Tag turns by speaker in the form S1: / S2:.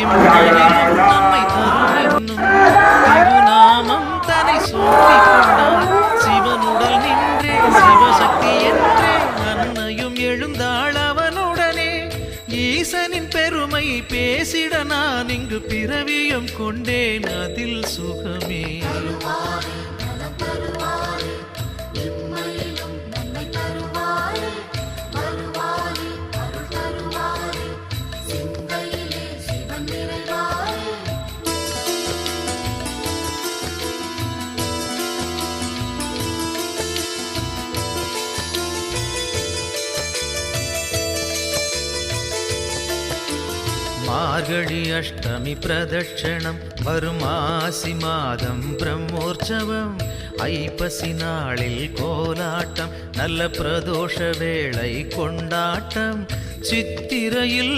S1: நம்மை தரும் என்னும் திருநாமம் தனை சூட்டிக் கொண்டான். சிவனுடல் நின்றே சிவசக்தி என்றே அன்னையும் எழுந்தாள் அவனுடனே. ஈசனின் பெருமை பேசிட நான் இங்கு பிறவியும் கொண்டேன், அதில் சுகமே. மார்கழி அஷ்டமி பிரதட்சணம் வரும் ஆசி மாதம் பிரம்மோற்சவம். ஐப்பசி நாளில் கோலாட்டம் நல்ல பிரதோஷ வேளை கொண்டாட்டம். சித்திரையில்